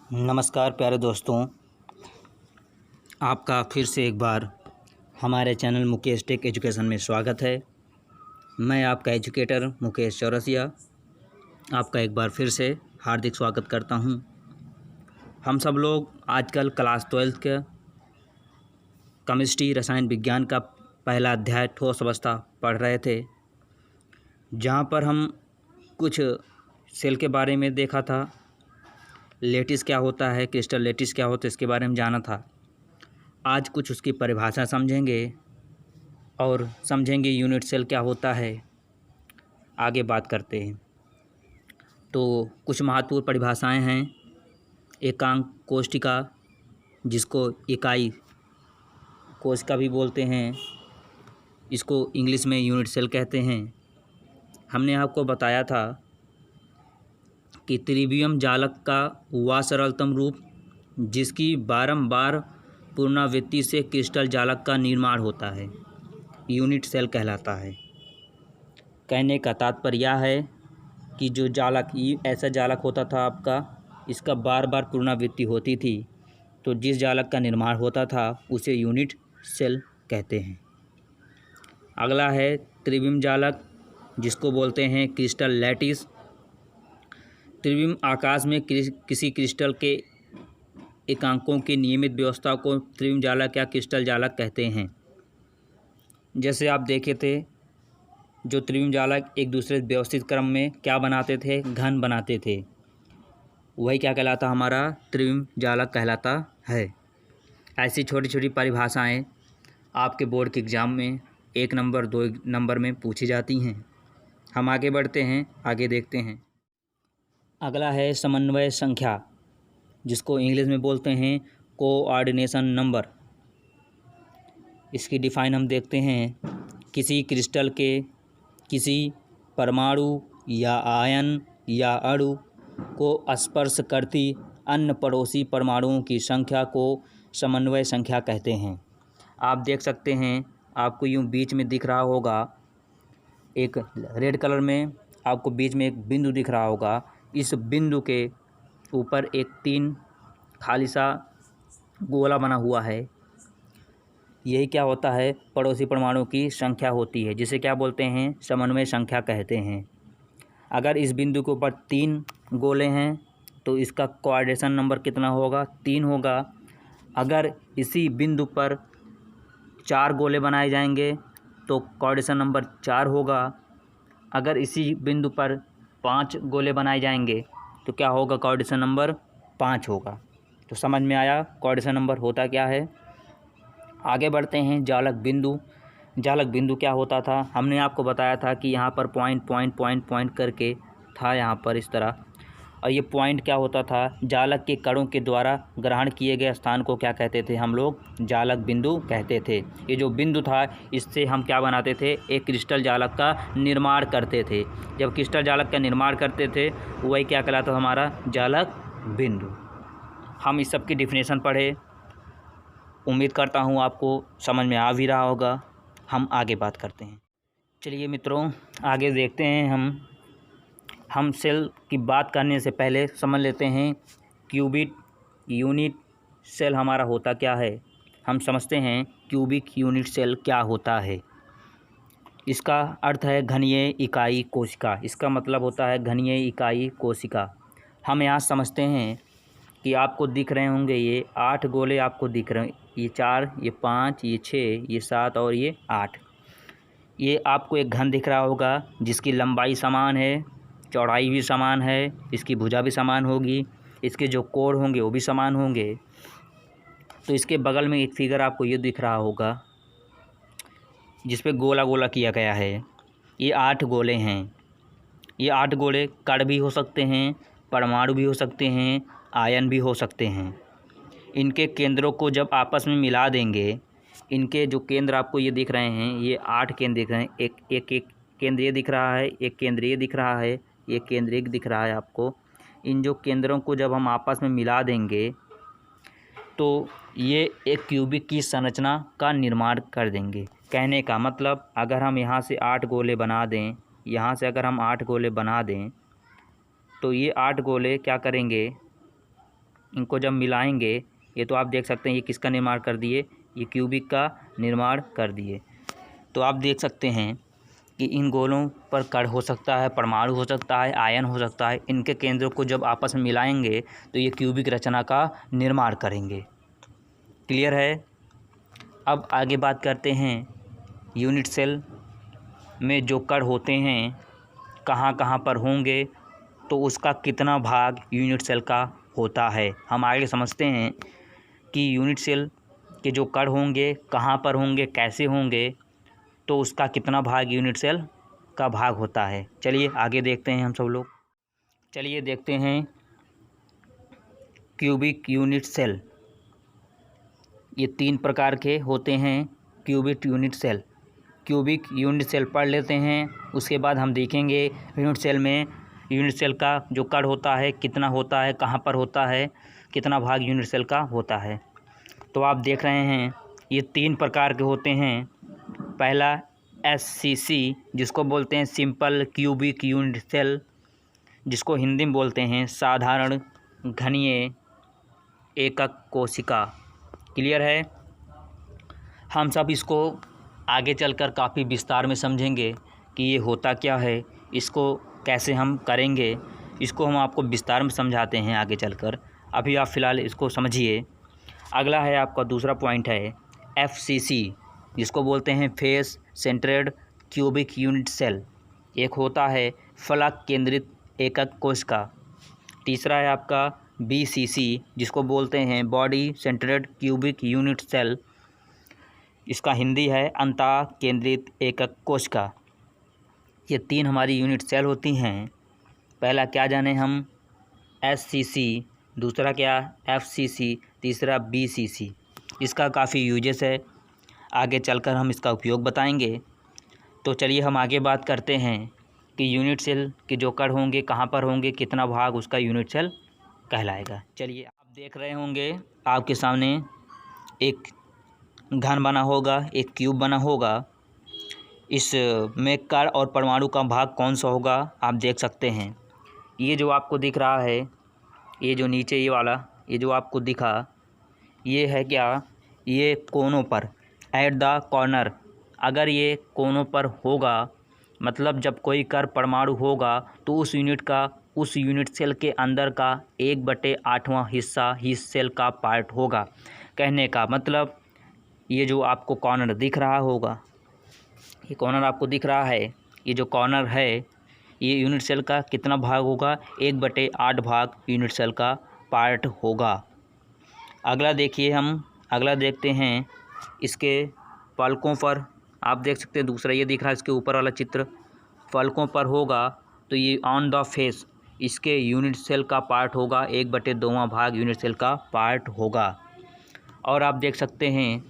नमस्कार प्यारे दोस्तों, आपका फिर से एक बार हमारे चैनल मुकेश टेक एजुकेशन में स्वागत है। मैं आपका एजुकेटर मुकेश चौरसिया आपका एक बार फिर से हार्दिक स्वागत करता हूं। हम सब लोग आजकल क्लास 12 के केमिस्ट्री रसायन विज्ञान का पहला अध्याय ठोस अवस्था पढ़ रहे थे, जहां पर हम कुछ सेल के बारे में देखा था। लेटिस क्या होता है, क्रिस्टल लेटिस क्या होता है, इसके बारे में जाना था। आज कुछ उसकी परिभाषा समझेंगे और समझेंगे यूनिट सेल क्या होता है। आगे बात करते हैं। तो कुछ महत्वपूर्ण परिभाषाएं हैं। एकांक कोशिका, जिसको इकाई कोशिका भी बोलते हैं, इसको इंग्लिश में यूनिट सेल कहते हैं। हमने आपको बताया था कि त्रिवियम जालक का वह सरलतम रूप जिसकी बारंबार पुनरावृत्ति से क्रिस्टल जालक का निर्माण होता है, यूनिट सेल कहलाता है। कहने का तात्पर्य यह है कि जो जालक ऐसा जालक होता था आपका, इसका बार बार पुनरावृत्ति होती थी, तो जिस जालक का निर्माण होता था उसे यूनिट सेल कहते हैं। अगला है त्रिविम जालक, जिसको बोलते हैं क्रिस्टल लैटिस। त्रिविम आकाश में किसी क्रिस्टल के एकांकों की नियमित व्यवस्था को त्रिविम जालक या क्रिस्टल जालक कहते हैं। जैसे आप देखे थे, जो त्रिविम जालक एक दूसरे व्यवस्थित क्रम में क्या बनाते थे, घन बनाते थे, वही क्या कहलाता, हमारा त्रिविम जालक कहलाता है। ऐसी छोटी छोटी परिभाषाएं आपके बोर्ड के एग्ज़ाम में 1 नंबर 2 नंबर में पूछी जाती हैं। हम आगे बढ़ते हैं, आगे देखते हैं। अगला है समन्वय संख्या, जिसको इंग्लिश में बोलते हैं कोऑर्डिनेशन नंबर। इसकी डिफ़ाइन हम देखते हैं। किसी क्रिस्टल के किसी परमाणु या आयन या अणु को स्पर्श करती अन्य पड़ोसी परमाणुओं की संख्या को समन्वय संख्या कहते हैं। आप देख सकते हैं, आपको यूँ बीच में दिख रहा होगा, एक रेड कलर में आपको बीच में एक बिंदु दिख रहा होगा। इस बिंदु के ऊपर एक 3 खाली सा गोला बना हुआ है। यही क्या होता है, पड़ोसी परमाणु की संख्या होती है, जिसे क्या बोलते हैं, समन्वय संख्या कहते हैं। अगर इस बिंदु के ऊपर 3 गोले हैं तो इसका कोऑर्डिनेशन नंबर कितना होगा, 3 होगा। अगर इसी बिंदु पर 4 गोले बनाए जाएंगे तो कोऑर्डिनेशन नंबर 4 होगा। अगर इसी बिंदु पर 5 गोले बनाए जाएंगे तो क्या होगा, कोऑर्डिनेशन नंबर 5 होगा। तो समझ में आया कोऑर्डिनेशन नंबर होता क्या है। आगे बढ़ते हैं। जालक बिंदु। जालक बिंदु क्या होता था, हमने आपको बताया था कि यहाँ पर पॉइंट करके था, यहाँ पर इस तरह। और ये पॉइंट क्या होता था, जालक के कणों के द्वारा ग्रहण किए गए स्थान को क्या कहते थे, हम लोग जालक बिंदु कहते थे। ये जो बिंदु था, इससे हम क्या बनाते थे, एक क्रिस्टल जालक का निर्माण करते थे। जब क्रिस्टल जालक का निर्माण करते थे, वही क्या कहलाता था, हमारा जालक बिंदु। हम इस सब की डिफिनेशन पढ़े। उम्मीद करता हूँ आपको समझ में आ भी रहा होगा। हम आगे बात करते हैं। चलिए मित्रों, आगे देखते हैं। हम सेल की बात करने से पहले समझ लेते हैं क्यूबिक यूनिट सेल हमारा होता क्या है। हम समझते हैं क्यूबिक यूनिट सेल क्या होता है। इसका अर्थ है घनीय इकाई कोशिका। इसका मतलब होता है घनीय इकाई कोशिका। हम यहाँ समझते हैं कि आपको दिख रहे होंगे ये 8 गोले आपको दिख रहे हैं, ये 4, ये 5, ये 6, ये 7 और ये 8। ये आपको एक घन दिख रहा होगा जिसकी लंबाई समान है, चौड़ाई भी समान है, इसकी भुजा भी समान होगी, इसके जो कोण होंगे वो भी समान होंगे। तो इसके बगल में एक फिगर आपको ये दिख रहा होगा जिस पे गोला गोला किया गया है। ये 8 गोले हैं। ये 8 गोले कण भी हो सकते हैं, परमाणु भी हो सकते हैं, आयन भी हो सकते हैं। इनके केंद्रों को जब आपस में मिला देंगे, इनके जो केंद्र आपको ये दिख रहे हैं, ये 8 केंद्र दिख रहे हैं। एक केंद्रीय दिख रहा है, एक केंद्रीय दिख रहा है, एक केंद्रीय दिख रहा है आपको। इन जो केंद्रों को जब हम आपस में मिला देंगे तो ये एक क्यूबिक की संरचना का निर्माण कर देंगे। कहने का मतलब, अगर हम यहाँ से 8 गोले बना दें, यहाँ से अगर हम 8 गोले बना दें तो ये 8 गोले क्या करेंगे, इनको जब मिलाएंगे, ये तो आप देख सकते हैं ये किसका निर्माण कर दिए, ये क्यूबिक का निर्माण कर दिए। तो आप देख सकते हैं कि इन गोलों पर कण हो सकता है, परमाणु हो सकता है, आयन हो सकता है। इनके केंद्रों को जब आपस में मिलाएंगे तो ये क्यूबिक रचना का निर्माण करेंगे। क्लियर है। अब आगे बात करते हैं यूनिट सेल में जो कण होते हैं कहाँ कहाँ पर होंगे, तो उसका कितना भाग यूनिट सेल का होता है। हम आगे समझते हैं कि यूनिट सेल के जो कण होंगे कहाँ पर होंगे, कैसे होंगे, तो उसका कितना भाग यूनिट सेल का भाग होता है। चलिए आगे देखते हैं हम सब लोग। चलिए देखते हैं क्यूबिक यूनिट सेल। ये 3 प्रकार के होते हैं cubic unit cell. Cubic unit cell पढ़ लेते हैं, उसके बाद हम देखेंगे यूनिट सेल में यूनिट सेल का जो कण होता है कितना होता है, कहाँ पर होता है, कितना भाग यूनिट सेल का होता है। तो आप देख रहे हैं ये 3 प्रकार के होते हैं। पहला SCC जिसको बोलते हैं सिंपल क्यूबिक यूनिट सेल, जिसको हिंदी में बोलते हैं साधारण घनीय एकक कोशिका। क्लियर है। हम सब इसको आगे चलकर काफ़ी विस्तार में समझेंगे कि ये होता क्या है, इसको कैसे हम करेंगे, इसको हम आपको विस्तार में समझाते हैं आगे चलकर। अभी आप फ़िलहाल इसको समझिए। अगला है आपका दूसरा पॉइंट है FCC जिसको बोलते हैं फेस सेंट्रेड क्यूबिक यूनिट सेल। एक होता है फलक केंद्रित एकक कोशिका। तीसरा है आपका BCC जिसको बोलते हैं बॉडी सेंट्रेड क्यूबिक यूनिट सेल। इसका हिंदी है अंतः केंद्रित एकक कोशिका। ये 3 हमारी यूनिट सेल होती हैं। पहला क्या जाने हम SCC, दूसरा क्या FCC, तीसरा BCC। इसका काफ़ी यूजेस है, आगे चलकर हम इसका उपयोग बताएंगे। तो चलिए हम आगे बात करते हैं कि यूनिट सेल के जो कण होंगे कहाँ पर होंगे, कितना भाग उसका यूनिट सेल कहलाएगा। चलिए आप देख रहे होंगे आपके सामने एक घन बना होगा, एक क्यूब बना होगा। इस में कण और परमाणु का भाग कौन सा होगा आप देख सकते हैं। ये जो आपको दिख रहा है, ये जो नीचे ये वाला ये जो आपको दिखा, ये है क्या, ये कोनों पर एट द कॉर्नर। अगर ये कोनों पर होगा मतलब जब कोई कण परमाणु होगा तो उस यूनिट सेल के अंदर का 1/8वां हिस्सा ही सेल का पार्ट होगा। कहने का मतलब ये जो आपको कॉर्नर दिख रहा होगा, ये कॉर्नर आपको दिख रहा है, ये जो कॉर्नर है ये यूनिट सेल का कितना भाग होगा, 1/8 भाग यूनिट सेल का पार्ट होगा। अगला देखिए, हम अगला देखते हैं इसके पलकों पर। आप देख सकते हैं दूसरा ये दिख रहा है इसके ऊपर वाला चित्र, पलकों पर होगा तो ये ऑन द फेस इसके यूनिट सेल का पार्ट होगा, 1/2वां भाग यूनिट सेल का पार्ट होगा। और आप देख सकते हैं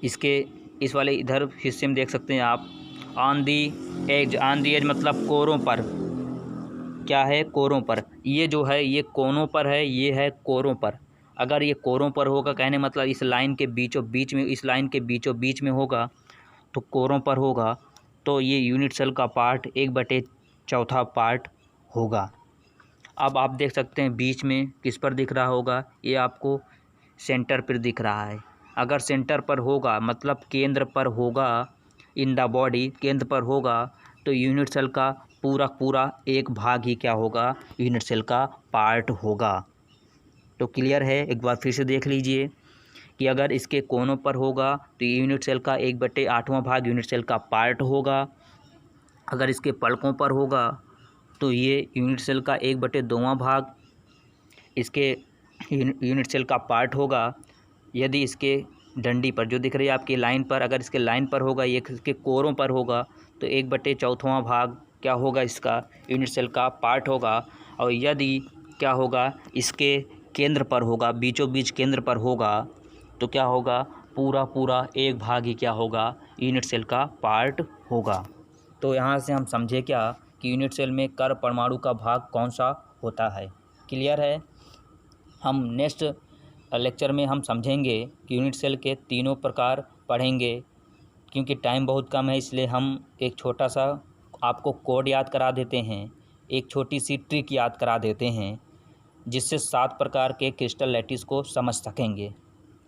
इसके इस वाले इधर हिस्से में देख सकते हैं आप ऑन दी एज मतलब कोरों पर। क्या है, कोरों पर। ये जो है ये कोनों पर है, ये है कोरों पर। अगर ये कोरों पर होगा कहने मतलब इस लाइन के बीचों बीच में, इस लाइन के बीचों बीच में होगा तो कोरों पर होगा, तो ये यूनिट सेल का पार्ट 1/4 पार्ट होगा। अब आप देख सकते हैं बीच में किस पर दिख रहा होगा, ये आपको सेंटर पर दिख रहा है। अगर सेंटर पर होगा मतलब केंद्र पर होगा, इन द बॉडी केंद्र पर होगा, तो यूनिट सेल का पूरा एक भाग ही क्या होगा, यूनिट सेल का पार्ट होगा। तो क्लियर है। एक बार फिर से देख लीजिए कि अगर इसके कोनों पर होगा तो ये यूनिट सेल का 1/8वां भाग यूनिट सेल का पार्ट होगा। अगर इसके पलकों पर होगा तो ये यूनिट सेल का 1/2वां भाग इसके यूनिट सेल का पार्ट होगा। यदि इसके डंडी पर जो दिख रही है आपकी लाइन पर, अगर इसके लाइन पर होगा, ये इसके कोरों पर होगा तो 1/4वां भाग क्या होगा, इसका यूनिट सेल का पार्ट होगा। और यदि क्या होगा इसके केंद्र पर होगा, बीचों बीच केंद्र पर होगा, तो क्या होगा, पूरा एक भाग ही क्या होगा, यूनिट सेल का पार्ट होगा। तो यहाँ से हम समझे क्या कि यूनिट सेल में कण परमाणु का भाग कौन सा होता है। क्लियर है। हम नेक्स्ट लेक्चर में हम समझेंगे कि यूनिट सेल के तीनों प्रकार पढ़ेंगे। क्योंकि टाइम बहुत कम है इसलिए हम एक छोटा सा आपको कोड याद करा देते हैं, एक छोटी सी ट्रिक याद करा देते हैं। जिससे 7 प्रकार के क्रिस्टल लैटिस को समझ सकेंगे।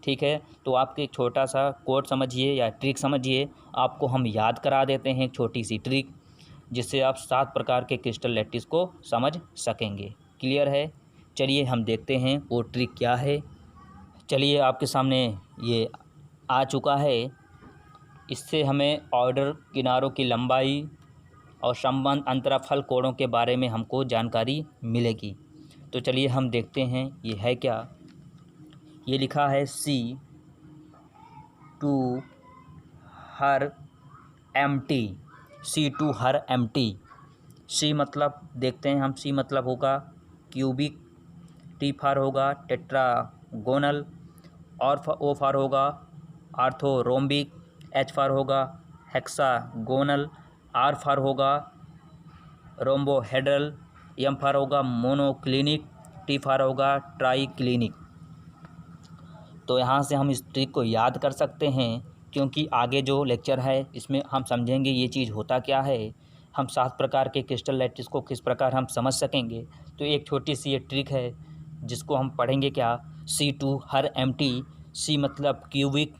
ठीक है, तो आपके एक छोटा सा कोड समझिए या ट्रिक समझिए। आपको हम याद करा देते हैं एक छोटी सी ट्रिक, जिससे आप 7 प्रकार के क्रिस्टल लैटिस को समझ सकेंगे। क्लियर है? चलिए हम देखते हैं वो ट्रिक क्या है। चलिए आपके सामने ये आ चुका है। इससे हमें ऑर्डर, किनारों की लंबाई और संबंध अंतराफल कोणों के बारे में हमको जानकारी मिलेगी। तो चलिए हम देखते हैं ये है क्या। ये लिखा है C2 हर MT। C2 हर MT। C मतलब देखते हैं हम, C मतलब होगा क्यूबिक, T फार होगा टेट्रागोनल, और O फार होगा आर्थोरोम्बिक, H फार होगा हेक्सागोनल, R फार होगा रोम्बोहेड्रल, M फार होगा मोनोक्लिनिक, T फार होगा ट्राइक्लिनिक। तो यहाँ से हम इस ट्रिक को याद कर सकते हैं, क्योंकि आगे जो लेक्चर है इसमें हम समझेंगे ये चीज़ होता क्या है, हम 7 प्रकार के क्रिस्टल लैटिस को किस प्रकार हम समझ सकेंगे। तो एक छोटी सी ये ट्रिक है जिसको हम पढ़ेंगे क्या। C2 हर MT। C मतलब cubic,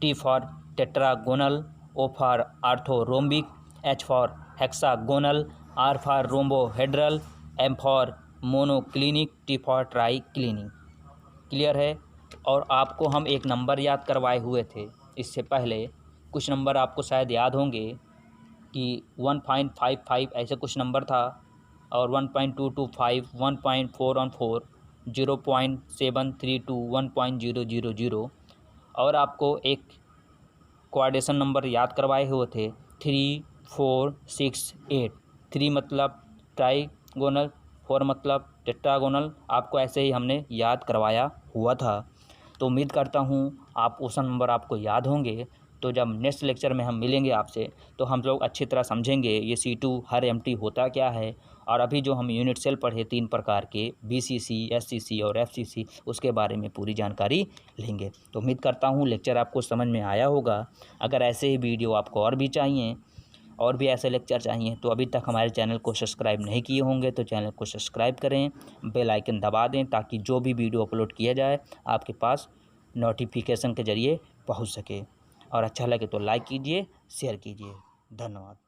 T for tetragonal, O for orthorhombic, H for hexagonal, R for rhombohedral, M for monoclinic, T for triclinic. Clear है? और आपको हम एक नंबर याद करवाए हुए थे इससे पहले। कुछ नंबर आपको शायद याद होंगे कि 1.55 ऐसे कुछ नंबर था, और 1.225, 1.414, 0.732, 1.000, और आपको एक क्वाड्रेशन नंबर याद करवाए हुए थे 3, 4, 6, 8। 3 मतलब ट्राइगोनल, 4 मतलब टेट्रागोनल। आपको ऐसे ही हमने याद करवाया हुआ था। तो उम्मीद करता हूँ आप उस नंबर आपको याद होंगे। तो जब नेक्स्ट लेक्चर में हम मिलेंगे आपसे, तो हम लोग अच्छी तरह समझेंगे ये C2 हर MT होता क्या है। और अभी जो हम यूनिट सेल पढ़े 3 प्रकार के, BCC, SCC और FCC, उसके बारे में पूरी जानकारी लेंगे। तो उम्मीद करता हूँ लेक्चर आपको समझ में आया होगा। अगर ऐसे ही वीडियो आपको और भी चाहिए, और भी ऐसे लेक्चर चाहिए, तो अभी तक हमारे चैनल को सब्सक्राइब नहीं किए होंगे तो चैनल को सब्सक्राइब करें, बेल आइकन दबा दें, ताकि जो भी वीडियो अपलोड किया जाए आपके पास नोटिफिकेशन के ज़रिए पहुंच सके। और अच्छा लगे तो लाइक कीजिए, शेयर कीजिए। धन्यवाद।